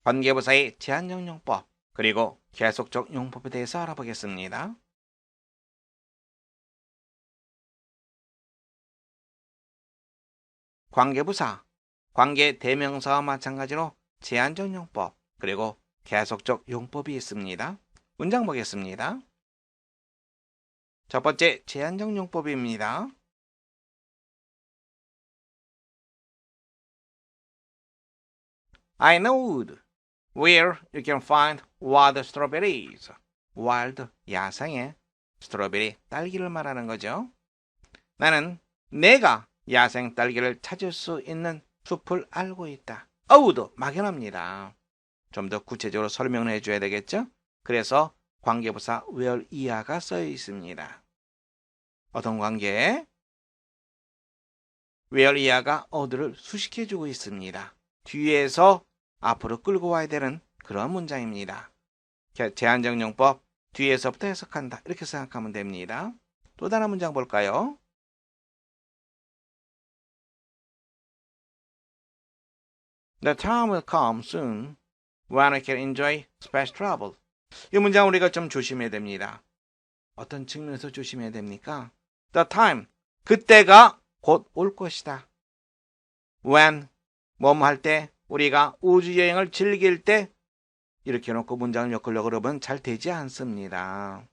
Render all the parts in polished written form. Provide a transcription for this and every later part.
관계부사의 제한적 용법 그리고 계속적 용법에 대해서 알아보겠습니다. 관계부사, 관계 대명사와 마찬가지로 제한적 용법 그리고 계속적 용법이 있습니다. 문장 보겠습니다. 첫 번째 제한적 용법입니다. I know where you can find wild strawberries. wild, 야생의 스트로베리, 딸기를 말하는 거죠. 나는 내가 야생 딸기를 찾을 수 있는 숲을 알고 있다. 어우도 막연합니다. 좀 더 구체적으로 설명을 해줘야 되겠죠? 그래서 관계부사 where 이하가 쓰여 있습니다. 어떤 관계? where 이하가 어디를 수식해주고 있습니다. 뒤에서 앞으로 끌고 와야 되는 그런 문장입니다. 제한적 용법 뒤에서부터 해석한다. 이렇게 생각하면 됩니다. 또 다른 문장 볼까요? The time will come soon when I can enjoy space travel. 이 문장 우리가 좀 조심해야 됩니다. 어떤 측면에서 조심해야 됩니까? The time, 그때가 곧 올 것이다. When, 뭐뭐 할 때, 우리가 우주여행을 즐길 때 이렇게 해놓고 문장을 엮으려고 그러면 잘 되지 않습니다.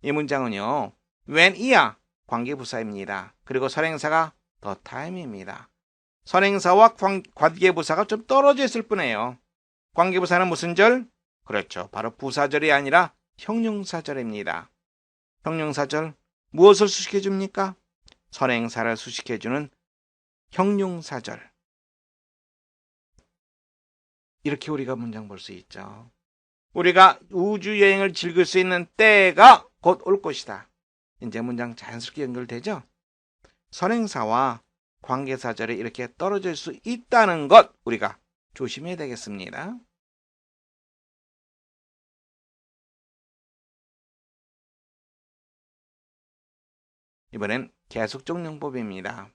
이 문장은요. when 이야 관계부사입니다. 그리고 선행사가 the time입니다. 선행사와 관계부사가 좀 떨어져 있을 뿐이에요. 관계부사는 무슨 절? 그렇죠. 바로 부사절이 아니라 형용사절입니다. 형용사절 무엇을 수식해 줍니까? 선행사를 수식해주는 형용사절. 이렇게 우리가 문장 볼 수 있죠. 우리가 우주여행을 즐길 수 있는 때가 곧 올 것이다. 이제 문장 자연스럽게 연결되죠? 선행사와 관계사절이 이렇게 떨어질 수 있다는 것 우리가 조심해야 되겠습니다. 이번엔 계속적 용법입니다.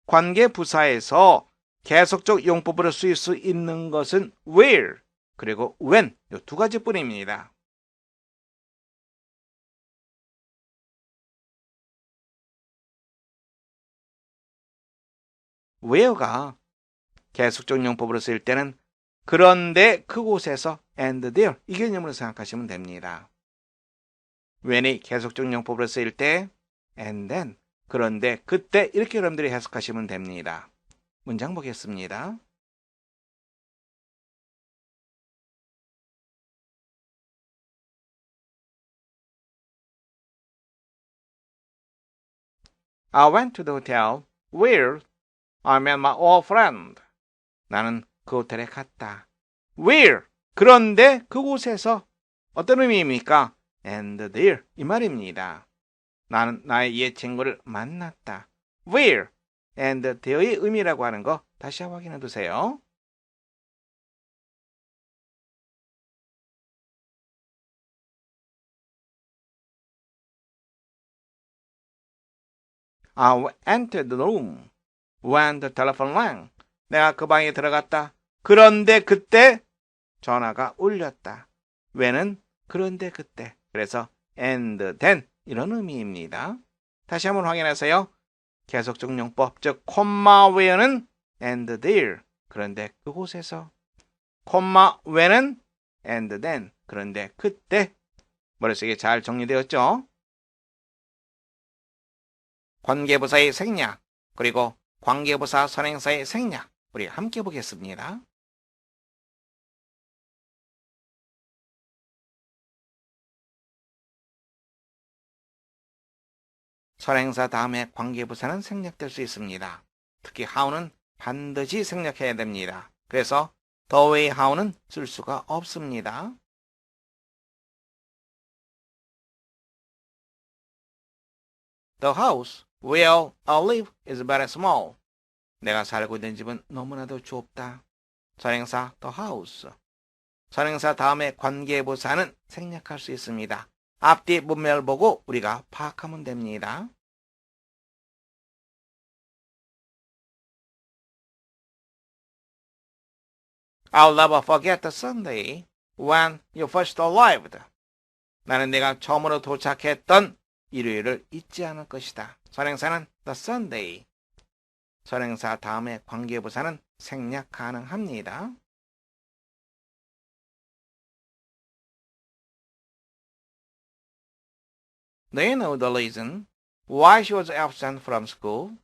관계부사에서 계속적 용법으로 쓰일 수 있는 것은 where 그리고 when 이 두 가지뿐입니다. where가 계속적 용법으로 쓰일 때는 그런데 그곳에서 and there 이 개념으로 생각하시면 됩니다. when이 계속적 용법으로 쓰일 때 and then 그런데 그때 이렇게 여러분들이 해석하시면 됩니다. 문장 보겠습니다. I went to the hotel where I met my old friend. 나는 그 호텔에 갔다. Where? 그런데 그곳에서 어떤 의미입니까? And there 이 말입니다. 나는 나의 옛 친구를 만났다. Where? And there의 의미라고 하는 거 다시 확인해 두세요. I entered the room when the telephone rang. 내가 그 방에 들어갔다. 그런데 그때 전화가 울렸다. when은 그런데 그때. 그래서 and then 이런 의미입니다. 다시 한번 확인하세요. 계속적 용법, 즉 콤마 where는 and there. 그런데 그곳에서. 콤마 when은 and then. 그런데 그때. 머릿속에 잘 정리되었죠? 관계부사의 생략, 그리고 관계부사 선행사의 생략. 우리 함께 보겠습니다. 선행사 다음에 관계부사는 생략될 수 있습니다. 특히 how는 반드시 생략해야 됩니다. 그래서 the way how는 쓸 수가 없습니다. The house where I live is very small. 내가 살고 있는 집은 너무나도 좁다. 선행사 the house. 선행사 다음에 관계부사는 생략할 수 있습니다. 앞뒤 문맥을 보고 우리가 파악하면 됩니다. I'll never forget the Sunday when you first arrived. 나는 내가 처음으로 도착했던 일요일을 잊지 않을 것이다. 선행사는 the Sunday. 선행사 다음에 관계부사는 생략 가능합니다. Do you know the reason why she was absent from school?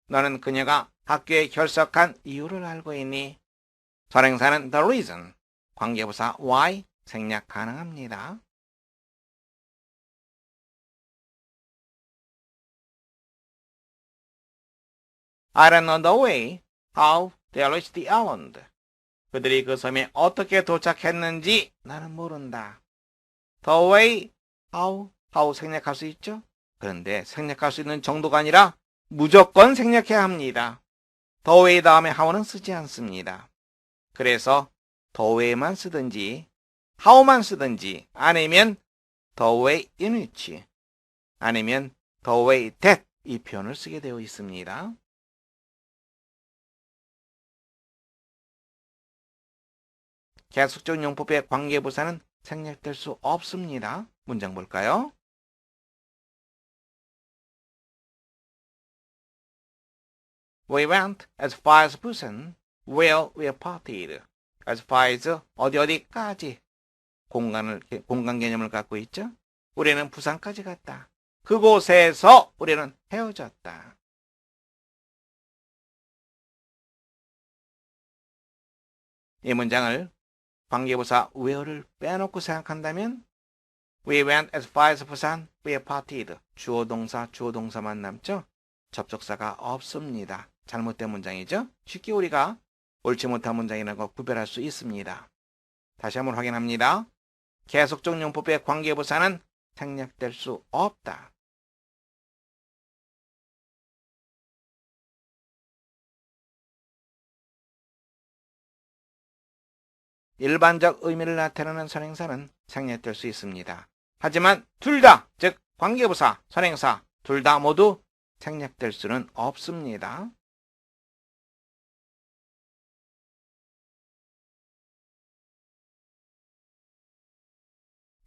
너는 그녀가 학교에 결석한 이유를 알고 있니? 선행사는 the reason, 관계부사 why 생략 가능합니다. I don't know the way how they reached the island. 그들이 그 섬에 어떻게 도착했는지 나는 모른다. The way, how 생략할 수 있죠? 그런데 생략할 수 있는 정도가 아니라 무조건 생략해야 합니다. The way 다음에 how는 쓰지 않습니다. 그래서 the way만 쓰든지 how만 쓰든지 아니면 the way in which 아니면 the way that 이 표현을 쓰게 되어 있습니다. 계속적 용법의 관계부사는 생략될 수 없습니다. 문장 볼까요? We went as far as Busan, where we partied. as far as 어디까지 공간 개념을 갖고 있죠? 우리는 부산까지 갔다. 그곳에서 우리는 헤어졌다. 이 문장을 관계부사 where를 빼놓고 생각한다면 We went as far as Busan, we partied. 주어 동사만 남죠? 접속사가 없습니다. 잘못된 문장이죠? 쉽게 우리가 옳지 못한 문장이라는 거 구별할 수 있습니다. 다시 한번 확인합니다. 계속적 용법의 관계부사는 생략될 수 없다. 일반적 의미를 나타내는 선행사는 생략될 수 있습니다. 하지만 둘 다, 즉 관계부사, 선행사 둘 다 모두 생략될 수는 없습니다.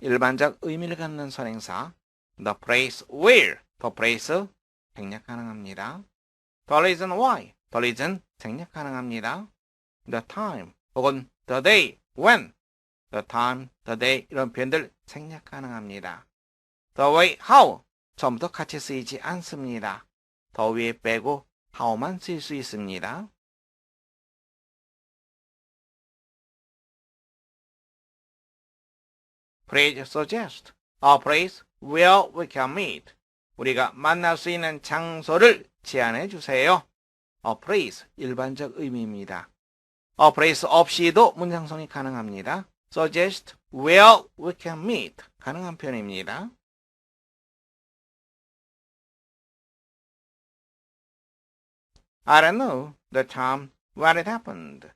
일반적 의미를 갖는 선행사 the place where, the place 생략 가능합니다. the reason why, the reason 생략 가능합니다. the time 혹은 the day when, the time, the day 이런 표현들 생략 가능합니다. the way, how 처음부터 같이 쓰이지 않습니다. the 위에 빼고 how만 쓰일 수 있습니다. Please suggest a place where we can meet. 우리가 만날 수 있는 장소를 제안해 주세요. A place, 일반적 의미입니다. A place 없이도 문장성이 가능합니다. Suggest where we can meet. 가능한 표현입니다. I don't know the time when it happened.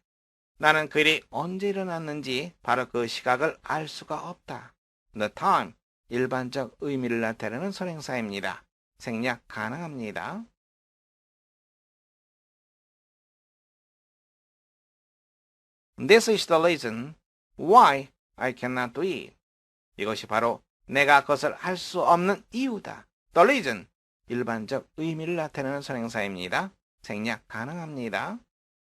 나는 그 일이 언제 일어났는지 바로 그 시각을 알 수가 없다. The time, 일반적 의미를 나타내는 선행사입니다. 생략 가능합니다. This is the reason why I cannot do it. 이것이 바로 내가 그것을 할 수 없는 이유다. The reason, 일반적 의미를 나타내는 선행사입니다. 생략 가능합니다.